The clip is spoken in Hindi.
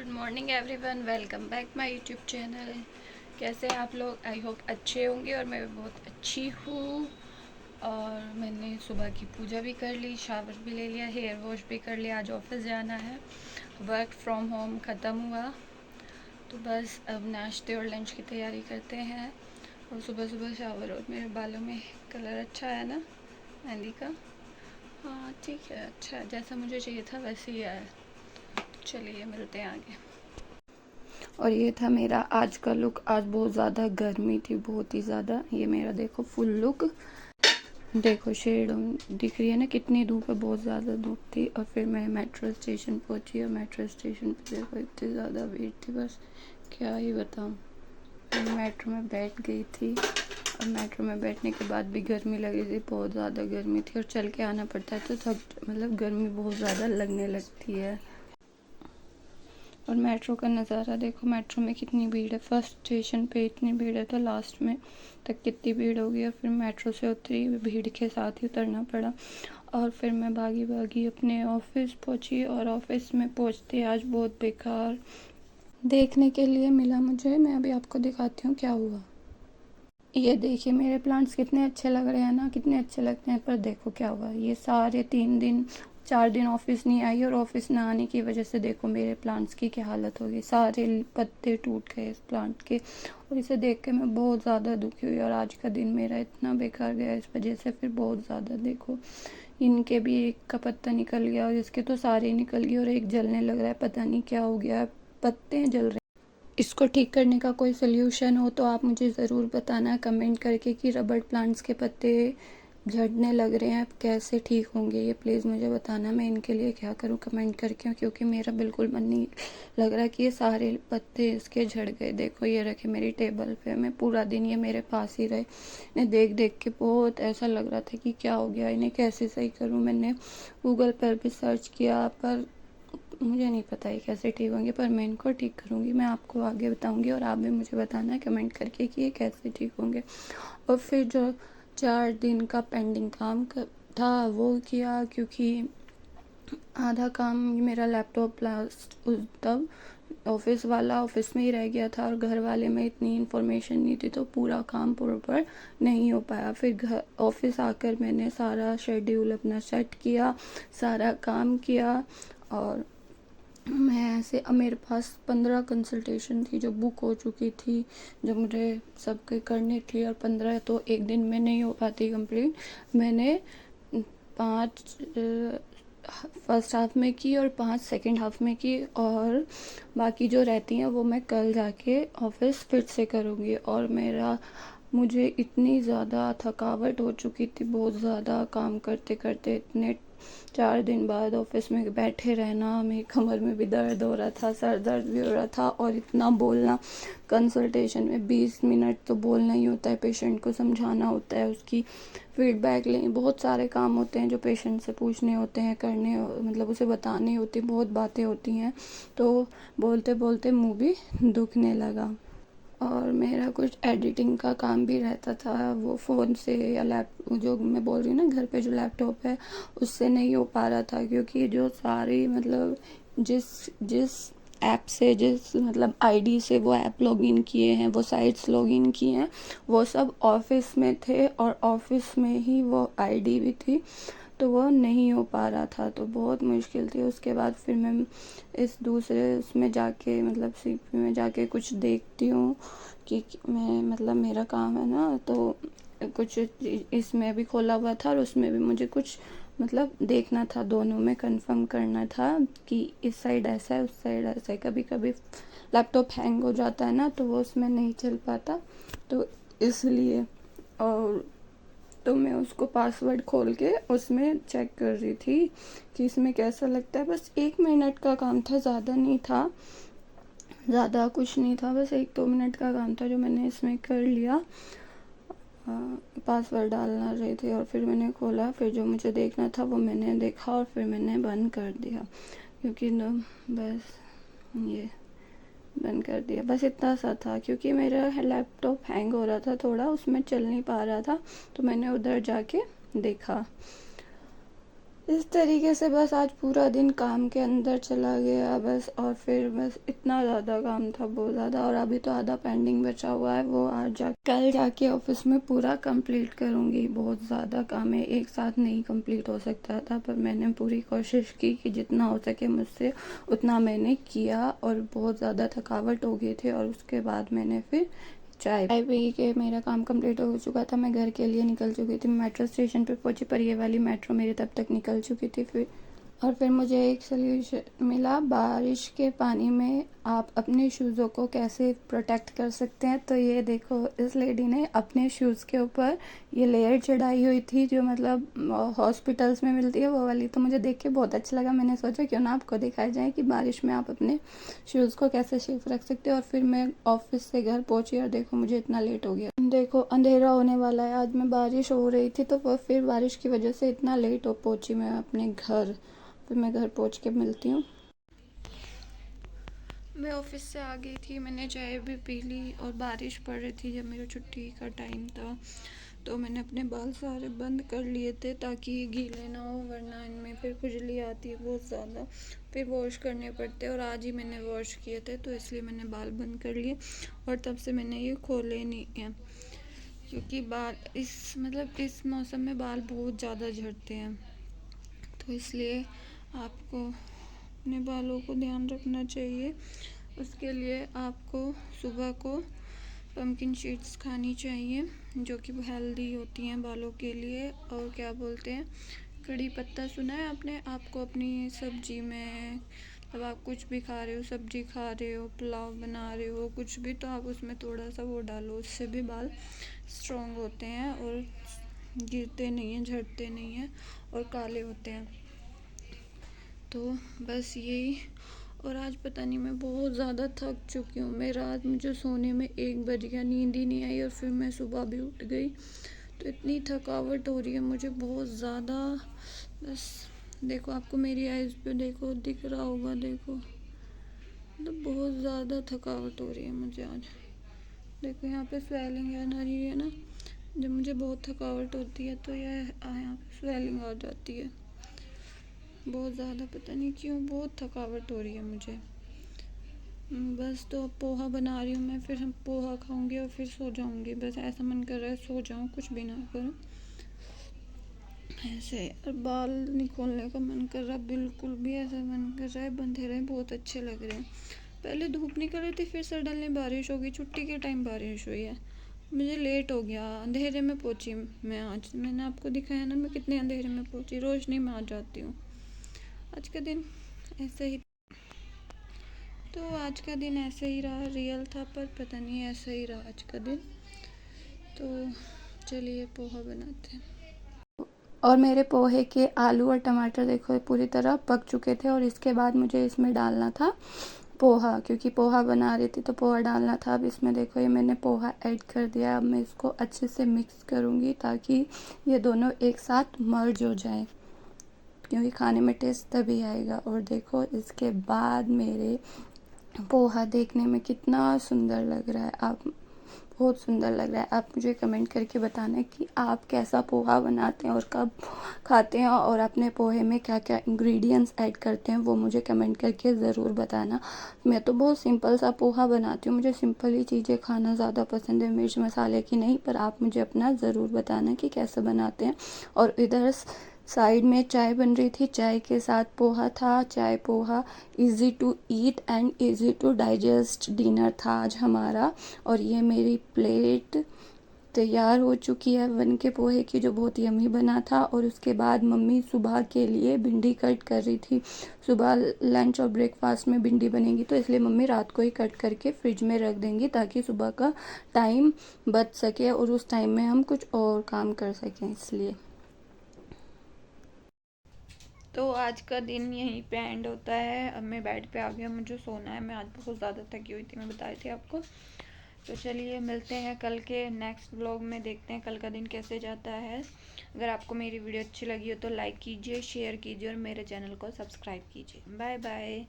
Good morning everyone, welcome back my YouTube channel. कैसे हैं आप लोग? आई होप अच्छे होंगे और मैं भी बहुत अच्छी हूँ। और मैंने सुबह की पूजा भी कर ली, शावर भी ले लिया, हेयर वॉश भी कर लिया। आज ऑफिस जाना है, वर्क फ्रॉम होम ख़त्म हुआ तो बस अब नाश्ते और लंच की तैयारी करते हैं। और सुबह सुबह शावर, और मेरे बालों में कलर अच्छा है ना मेहंदी का? हाँ ठीक है, अच्छा है, जैसा मुझे चाहिए था वैसे ही आया। चलिए मिलते हैं आगे। और ये था मेरा आज का लुक। आज बहुत ज़्यादा गर्मी थी, बहुत ही ज़्यादा। ये मेरा देखो फुल लुक, देखो शेड दिख रही है ना कितनी धूप है, बहुत ज़्यादा धूप थी। और फिर मैं मेट्रो स्टेशन पहुंची और मेट्रो स्टेशन पे देखो इतनी ज़्यादा भीड़ थी, बस क्या ही बताऊं। फिर मेट्रो में बैठ गई थी और मेट्रो में बैठने के बाद भी गर्मी लग रही थी, बहुत ज़्यादा गर्मी थी। और चल के आना पड़ता है तो मतलब गर्मी बहुत ज़्यादा लगने लगती है। और मेट्रो का नज़ारा देखो, मेट्रो में कितनी भीड़ है। फर्स्ट स्टेशन पे इतनी भीड़ है तो लास्ट में तक कितनी भीड़ होगी। और फिर मेट्रो से उतरी, भीड़ के साथ ही उतरना पड़ा। और फिर मैं भागी भागी अपने ऑफिस पहुंची और ऑफिस में पहुंचते आज बहुत बेकार देखने के लिए मिला मुझे। मैं अभी आपको दिखाती हूँ क्या हुआ। ये देखिए मेरे प्लांट्स कितने अच्छे लग रहे हैं ना, कितने अच्छे लगते हैं, पर देखो क्या हुआ। ये सारे 3 दिन 4 दिन ऑफिस नहीं आई और ऑफिस ना आने की वजह से देखो मेरे प्लांट्स की क्या हालत हो गई। सारे पत्ते टूट गए इस प्लांट के और इसे देख के मैं बहुत ज़्यादा दुखी हुई। और आज का दिन मेरा इतना बेकार गया इस वजह से। फिर बहुत ज़्यादा देखो, इनके भी एक का पत्ता निकल गया और इसके तो सारे निकल गए और एक जलने लग रहा है, पता नहीं क्या हो गया, पत्ते जल रहे हैं। इसको ठीक करने का कोई सोल्यूशन हो तो आप मुझे ज़रूर बताना कमेंट करके कि रबड़ प्लांट्स के पत्ते झड़ने लग रहे हैं, कैसे ठीक होंगे ये प्लीज़ मुझे बताना। मैं इनके लिए क्या करूं कमेंट करके, क्योंकि मेरा बिल्कुल मन नहीं लग रहा कि ये सारे पत्ते इसके झड़ गए। देखो ये रखे मेरी टेबल पे, मैं पूरा दिन ये मेरे पास ही रहे। इन्हें देख देख के बहुत ऐसा लग रहा था कि क्या हो गया, इन्हें कैसे सही करूँ। मैंने गूगल पर भी सर्च किया पर मुझे नहीं पता ये कैसे ठीक होंगे, पर मैं इनको ठीक करूँगी। मैं आपको आगे बताऊँगी और आप भी मुझे बताना कमेंट करके कि ये कैसे ठीक होंगे। और फिर जो 4 दिन का पेंडिंग काम था वो किया, क्योंकि आधा काम मेरा लैपटॉप लास्ट तब ऑफिस वाला ऑफिस में ही रह गया था और घर वाले में इतनी इन्फॉर्मेशन नहीं थी तो पूरा काम प्रॉपर नहीं हो पाया। फिर घर ऑफिस आकर मैंने सारा शेड्यूल अपना सेट किया, सारा काम किया। और मैं ऐसे, अब मेरे पास 15 कंसल्टेशन थी जो बुक हो चुकी थी, जो मुझे सबके करनी थी। और 15 तो एक दिन में नहीं हो पाती कंप्लीट। मैंने 5 फर्स्ट हाफ में की और 5 सेकेंड हाफ में की, और बाकी जो रहती हैं वो मैं कल जाके ऑफिस फिर से करूँगी। और मुझे इतनी ज़्यादा थकावट हो चुकी थी, बहुत ज़्यादा काम करते करते। इतने 4 दिन बाद ऑफिस में बैठे रहना, मेरी कमर में भी दर्द हो रहा था, सर दर्द भी हो रहा था। और इतना बोलना, कंसल्टेशन में 20 मिनट तो बोलना ही होता है, पेशेंट को समझाना होता है, उसकी फीडबैक लें, बहुत सारे काम होते हैं जो पेशेंट से पूछने होते हैं, करने मतलब उसे बताने होती, बहुत बातें होती हैं। तो बोलते बोलते मुँह भी दुखने लगा। और मेरा कुछ एडिटिंग का काम भी रहता था, वो फ़ोन से या जो मैं बोल रही हूँ ना घर पे जो लैपटॉप है उससे नहीं हो पा रहा था, क्योंकि जो सारी मतलब जिस जिस ऐप से, जिस मतलब आईडी से वो ऐप लॉगिन किए हैं, वो साइट्स लॉगिन किए हैं, वो सब ऑफिस में थे और ऑफिस में ही वो आईडी भी थी, तो वो नहीं हो पा रहा था, तो बहुत मुश्किल थी। उसके बाद फिर मैं इस दूसरे उसमें जाके मतलब सीपी में जाके कुछ देखती हूँ कि मैं मतलब मेरा काम है ना, तो कुछ इसमें भी खोला हुआ था और उसमें भी मुझे कुछ मतलब देखना था, दोनों में कंफर्म करना था कि इस साइड ऐसा है उस साइड ऐसा है। कभी कभी लैपटॉप हैंग हो जाता है ना तो वो उसमें नहीं चल पाता, तो इसलिए। और तो मैं उसको पासवर्ड खोल के उसमें चेक कर रही थी कि इसमें कैसा लगता है। बस 1 मिनट का काम था, ज़्यादा नहीं था, ज़्यादा कुछ नहीं था, बस 1-2 मिनट का काम था जो मैंने इसमें कर लिया। पासवर्ड डालना रही थी और फिर मैंने खोला, फिर जो मुझे देखना था वो मैंने देखा और फिर मैंने बंद कर दिया, क्योंकि न बस ये बंद कर दिया, बस इतना सा था। क्योंकि मेरा लैपटॉप हैंग हो रहा था थोड़ा, उसमें चल नहीं पा रहा था, तो मैंने उधर जाके देखा। इस तरीके से बस आज पूरा दिन काम के अंदर चला गया बस। और फिर बस इतना ज़्यादा काम था, बहुत ज़्यादा। और अभी तो आधा पेंडिंग बचा हुआ है, वो आज कल जाके ऑफिस में पूरा कंप्लीट करूँगी। बहुत ज़्यादा काम है, एक साथ नहीं कंप्लीट हो सकता था, पर मैंने पूरी कोशिश की कि जितना हो सके मुझसे उतना मैंने किया। और बहुत ज़्यादा थकावट हो गई थी, और उसके बाद मैंने फिर चाय पी के मेरा काम कंप्लीट हो चुका था। मैं घर के लिए निकल चुकी थी, मेट्रो स्टेशन पे पहुंची, पर ये वाली मेट्रो मेरी तब तक निकल चुकी थी। फिर मुझे एक सल्यूशन मिला, बारिश के पानी में आप अपने शूज़ों को कैसे प्रोटेक्ट कर सकते हैं। तो ये देखो, इस लेडी ने अपने शूज़ के ऊपर ये लेयर चढ़ाई हुई थी, जो मतलब हॉस्पिटल्स में मिलती है वो वाली। तो मुझे देख के बहुत अच्छा लगा, मैंने सोचा क्यों ना आपको दिखाया जाए कि बारिश में आप अपने शूज़ को कैसे सेफ रख सकते हो। और फिर मैं ऑफिस से घर पहुंची, और देखो मुझे इतना लेट हो गया। देखो अंधेरा होने वाला है, आज मैं बारिश हो रही थी तो फिर बारिश की वजह से इतना लेट हो पहुंची मैं अपने घर। फिर मैं घर पहुंच के मिलती हूँ। मैं ऑफिस से आ गई थी, मैंने चाय भी पी ली, और बारिश पड़ रही थी जब मेरा छुट्टी का टाइम था। तो मैंने अपने बाल सारे बंद कर लिए थे ताकि ये गीले ना हो, वरना इनमें फिर खुजली आती है बहुत ज़्यादा, फिर वॉश करने पड़ते हैं। और आज ही मैंने वॉश किए थे, तो इसलिए मैंने बाल बंद कर लिए, और तब से मैंने ये खोले नहीं हैं, क्योंकि बाल इस मौसम में बाल बहुत ज़्यादा झड़ते हैं। तो इसलिए आपको अपने बालों को ध्यान रखना चाहिए। उसके लिए आपको सुबह को पम्पकिन सीड्स खानी चाहिए, जो कि हेल्दी होती हैं बालों के लिए। और क्या बोलते हैं, कड़ी पत्ता सुना है आपने? आपको अपनी सब्जी में, जब आप कुछ भी खा रहे हो, सब्जी खा रहे हो, पुलाव बना रहे हो, कुछ भी, तो आप उसमें थोड़ा सा वो डालो, उससे भी बाल स्ट्रॉन्ग होते हैं और गिरते नहीं हैं, झड़ते नहीं हैं, और काले होते हैं। तो बस यही। और आज पता नहीं, मैं बहुत ज़्यादा थक चुकी हूँ। मैं रात मुझे सोने में 1 बज गया, नींद ही नहीं आई, और फिर मैं सुबह भी उठ गई। तो इतनी थकावट हो रही है मुझे बहुत ज़्यादा। बस देखो, आपको मेरी आइज़ पे देखो, दिख रहा होगा, देखो मतलब बहुत ज़्यादा थकावट हो रही है मुझे आज। देखो यहाँ पे स्वेलिंग आ रही है ना, जब मुझे बहुत थकावट होती है तो यह यहाँ पे स्वेलिंग आ जाती है बहुत ज़्यादा, पता नहीं क्यों बहुत थकावट हो रही है मुझे। बस तो अब पोहा बना रही हूँ मैं, फिर हम पोहा खाऊंगी और फिर सो जाऊंगी। बस ऐसा मन कर रहा है सो जाऊँ, कुछ भी ना करूँ ऐसे। और बाल नहीं खोलने का मन कर रहा बिल्कुल भी, ऐसा मन कर रहा है बंधे रहे, बहुत अच्छे लग रहे हैं। पहले धूप निकल रही थी, फिर सडनली बारिश हो गई, छुट्टी के टाइम बारिश हुई है। मुझे लेट हो गया, अंधेरे में पहुंची मैं आज। मैंने आपको दिखाया ना मैं कितने अंधेरे में पहुंची, रोशनी में आ जाती हूँ। आज का दिन ऐसे ही, तो आज का दिन ऐसे ही रहा, रियल था पर पता नहीं ऐसा ही रहा आज का दिन। तो चलिए पोहा बनाते हैं। और मेरे पोहे के आलू और टमाटर देखो पूरी तरह पक चुके थे, और इसके बाद मुझे इसमें डालना था पोहा, क्योंकि पोहा बना रही थी तो पोहा डालना था। अब इसमें देखो ये मैंने पोहा ऐड कर दिया। अब मैं इसको अच्छे से मिक्स करूँगी ताकि ये दोनों एक साथ मर्ज हो जाए, क्योंकि खाने में टेस्ट तभी आएगा। और देखो इसके बाद मेरे पोहा देखने में कितना सुंदर लग रहा है, आप बहुत सुंदर लग रहा है। आप मुझे कमेंट करके बताना कि आप कैसा पोहा बनाते हैं और कब खाते हैं, और अपने पोहे में क्या क्या इंग्रेडिएंट्स ऐड करते हैं वो मुझे कमेंट करके ज़रूर बताना। मैं तो बहुत सिंपल सा पोहा बनाती हूँ, मुझे सिंपल ही चीज़ें खाना ज़्यादा पसंद है, मिर्च मसाले की नहीं। पर आप मुझे अपना ज़रूर बताना कि कैसे बनाते हैं। और इधर साइड में चाय बन रही थी, चाय के साथ पोहा था। चाय poha easy to eat and easy to digest dinner था आज हमारा। और ये मेरी प्लेट तैयार हो चुकी है बन के पोहे की, जो बहुत यमी बना था। और उसके बाद मम्मी सुबह के लिए भिंडी कट कर रही थी। सुबह लंच और ब्रेकफास्ट में भिंडी बनेगी, तो इसलिए मम्मी रात को ही कट करके फ्रिज में रख देंगी ताकि सुबह का टाइम बच सके और उस टाइम में हम कुछ और काम कर सकें, इसलिए। तो आज का दिन यहीं पे एंड होता है। अब मैं बेड पे आ गया, मुझे सोना है। मैं आज बहुत ज़्यादा थकी हुई थी, मैं बताई थी आपको। तो चलिए मिलते हैं कल के नेक्स्ट व्लॉग में, देखते हैं कल का दिन कैसे जाता है। अगर आपको मेरी वीडियो अच्छी लगी हो तो लाइक कीजिए, शेयर कीजिए और मेरे चैनल को सब्सक्राइब कीजिए। Bye bye.